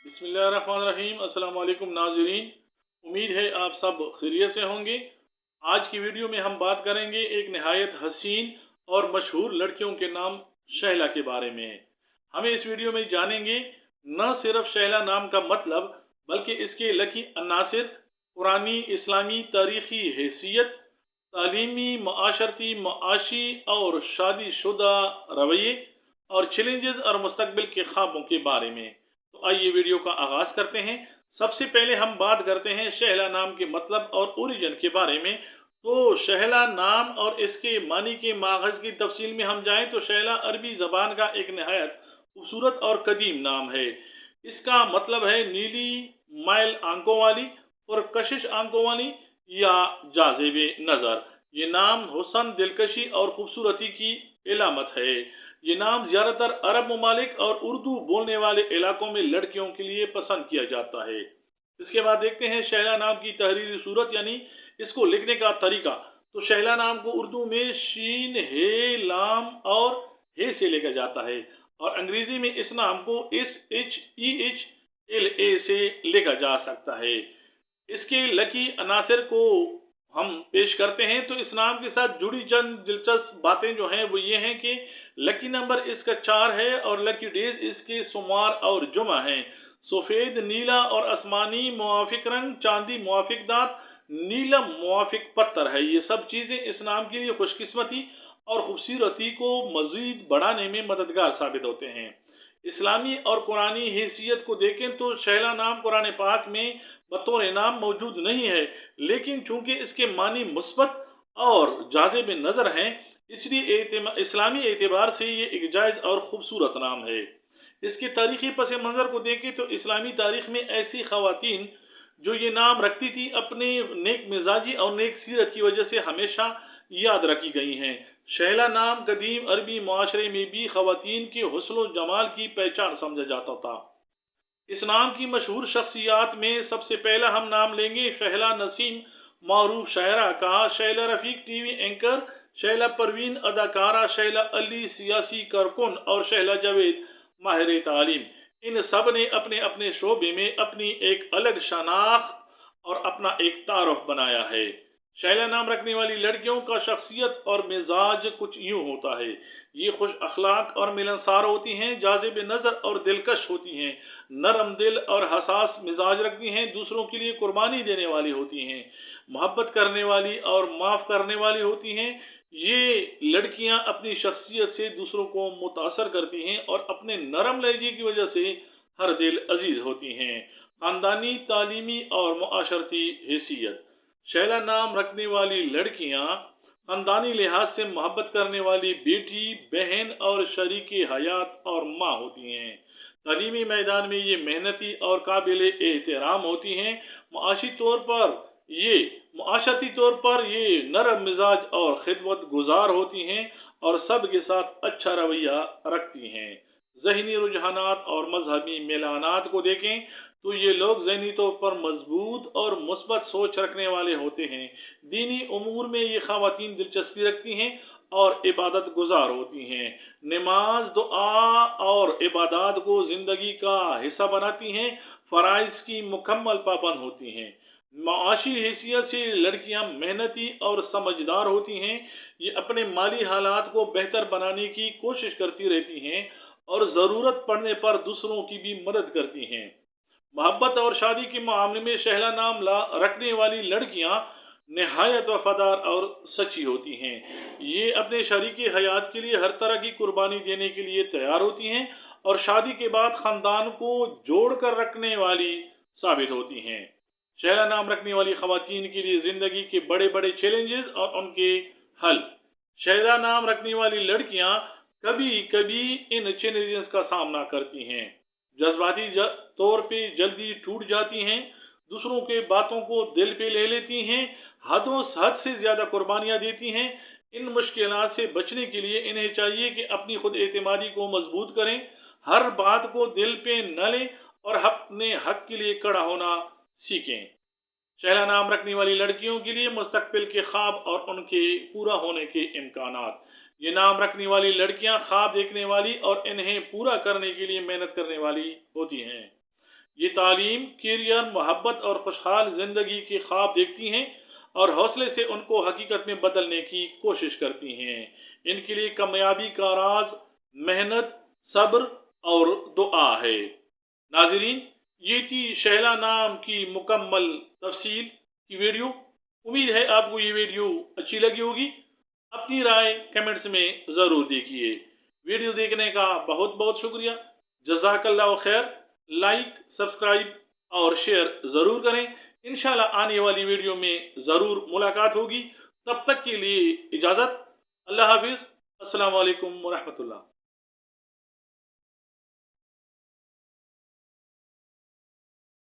बिस्मिल्लाहिर्रहमानिर्रहीम। अस्सलाम वालेकुम नाज़रीन, उम्मीद है आप सब खैरियत से होंगे। आज की वीडियो में हम बात करेंगे एक नहायत हसीन और मशहूर लड़कियों के नाम शहला के बारे में। हमें इस वीडियो में जानेंगे न सिर्फ शहला नाम का मतलब बल्कि इसके लकी अनासिर, पुरानी इस्लामी तारीख़ी हैसियत, तालीमी, माशरती, माशी और शादीशुदा रवैये और चैलेंजेस और मुस्तकबिल के ख्वाबों के बारे में। तो आइए वीडियो का आगाज़ करते हैं। सबसे पहले हम बात करते हैं शहला नाम के मतलब और ओरिजिन के बारे में। तो शहला नाम और इसके मानी के मागज़ की तफसील में हम जाएं तो शहला अरबी ज़बान का एक नहायत खूबसूरत और कदीम नाम है। इसका मतलब है नीली माइल आंखों वाली और कशिश आंखों वाली या जाज़िबे नज़र। ये नाम हुस्न, दिलकशी और खूबसूरती की इलामत है। ये नाम ज़्यादातर अरब ममालिक और उर्दू बोलने वाले इलाकों में लड़कियों के लिए पसंद किया जाता है। इसके बाद देखते हैं शहला नाम की तहरीरी सूरत यानी इसको लिखने का तरीका। तो शहला नाम को उर्दू में शीन, हे, लाम और हे से लिखा जाता है और अंग्रेजी में इस नाम को SHEHLA से लिखा जा सकता है। इसके लकी अनासिर को हम पेश करते हैं। तो इस नाम के साथ जुड़ी चंद दिलचस्प बातें जो हैं वो ये हैं कि लकी नंबर इसका 4 है और लकी डेज इसके सोमवार और जुमा हैं। सफ़ेद, नीला और आसमानी मुआफिक रंग, चांदी मुआफिक दांत, नीलम मुआफिक पत्थर है। ये सब चीज़ें इस नाम के लिए खुशकिस्मती और खूबसूरती को मज़ीद बढ़ाने में मददगार साबित होते हैं। इस्लामी और कुरानी हैसियत को देखें तो शहला नाम कुरान पाक में बतौर नाम मौजूद नहीं है, लेकिन चूंकि इसके मानी मुस्बत और जाज़िब नज़र हैं इसलिए इस्लामी एतबार से ये एक जायज़ और ख़ूबसूरत नाम है। इसके तारीख़ी पस मंज़र को देखें तो इस्लामी तारीख़ में ऐसी ख़वातीन जो ये नाम रखती थी अपने नेक मिजाजी और नेक सीरत की वजह से हमेशा याद रखी गई हैं। शहला नाम कदीम अरबी माशरे में भी ख़वातीन के हुस्न जमाल की पहचान समझा जाता था। इस नाम की मशहूर शख्सियात में सबसे पहला हम नाम लेंगे शहला नसीम, मारूफ शायरा का, शहला रफ़ीक टीवी एंकर, शहला परवीन अदाकारा, शहला अली सियासी कारकुन और शहला जावेद माहिर तालीम। इन सब ने अपने अपने शोबे में अपनी एक अलग शनाख्त और अपना एक तारुफ बनाया है। शहला नाम रखने वाली लड़कियों का शख्सियत और मिजाज कुछ यूँ होता है। ये खुश अखलाक और मिलनसार होती हैं, जाज़िब नज़र और दिलकश होती हैं, नरम दिल और हसास मिजाज रखती हैं, दूसरों के लिए कुर्बानी देने वाली होती हैं, मोहब्बत करने वाली और माफ़ करने वाली होती हैं। ये लड़कियां अपनी शख्सियत से दूसरों को मुतासर करती हैं और अपने नरम लहजे की वजह से हर दिल अजीज होती हैं। ख़ानदानी, तालीमी और मुआशरती हैसियत। शहला नाम रखने वाली लड़कियां ख़ानदानी लिहाज से मोहब्बत करने वाली बेटी, बहन और शरीके हयात और माँ होती हैं। तालीमी मैदान में ये मेहनती और काबिल एहतराम होती हैं। मुआशरती तौर पर ये नरम मिजाज और खिदमत गुजार होती हैं और सब के साथ अच्छा रवैया रखती हैं। ज़हनी रुझानात और मजहबी मेलानात को देखें तो ये लोग ज़हनी तौर पर मजबूत और मुस्बत सोच रखने वाले होते हैं। दीनी उमूर में ये ख़वातीन दिलचस्पी रखती हैं और इबादत गुजार होती हैं। नमाज, दुआ और इबादत को ज़िंदगी का हिस्सा बनाती हैं। फ़राइज़ की मुकम्मल पाबंद होती हैं। माशी हैसियत से लड़कियां मेहनती और समझदार होती हैं। ये अपने माली हालात को बेहतर बनाने की कोशिश करती रहती हैं और ज़रूरत पड़ने पर दूसरों की भी मदद करती हैं। मोहब्बत और शादी के मामले में शहला नाम रखने वाली लड़कियां नहायत वफादार और सच्ची होती हैं। ये अपने शरीके हयात के लिए हर तरह की कुर्बानी देने के लिए तैयार होती हैं और शादी के बाद ख़ानदान को जोड़ कर रखने वाली साबित होती हैं। शहला नाम रखने वाली ख़वातीन के लिए ज़िंदगी के बड़े बड़े चैलेंजेस और उनके हल। शहला नाम रखने वाली लड़कियां कभी कभी इन चैलेंजेस का सामना करती हैं। जज्बाती तौर पे जल्दी टूट जाती हैं, दूसरों के बातों को दिल पे ले लेती हैं, हद से ज़्यादा कुर्बानियाँ देती हैं। इन मुश्किलात से बचने के लिए इन्हें चाहिए कि अपनी खुद एतमादी को मजबूत करें, हर बात को दिल पे न लें और अपने हक के लिए खड़ा होना सीखें। शहला नाम रखने वाली लड़कियों के लिए मुस्तकबिल के ख्वाब और उनके पूरा होने के इम्कानात। ये नाम रखने वाली लड़कियां ख्वाब देखने वाली और इन्हें पूरा करने के लिए मेहनत करने वाली होती हैं। یہ تعلیم، کیریئر، محبت اور خوشحال زندگی کے خواب دیکھتی ہیں اور حوصلے سے ان کو حقیقت میں بدلنے کی کوشش کرتی ہیں۔ ان کے لیے کامیابی کا راز محنت، صبر اور دعا ہے۔ ناظرین، یہ تھی شہلا نام کی مکمل تفصیل کی ویڈیو۔ امید ہے آپ کو یہ ویڈیو اچھی لگی ہوگی۔ اپنی رائے کمنٹس میں ضرور دیکھیے۔ ویڈیو دیکھنے کا بہت بہت شکریہ۔ جزاک اللہ خیر۔ لائک، سبسکرائب اور شیئر ضرور کریں۔ انشاءاللہ آنے والی ویڈیو میں ضرور ملاقات ہوگی۔ تب تک کے لیے اجازت۔ اللہ حافظ۔ السلام علیکم ورحمۃ اللہ۔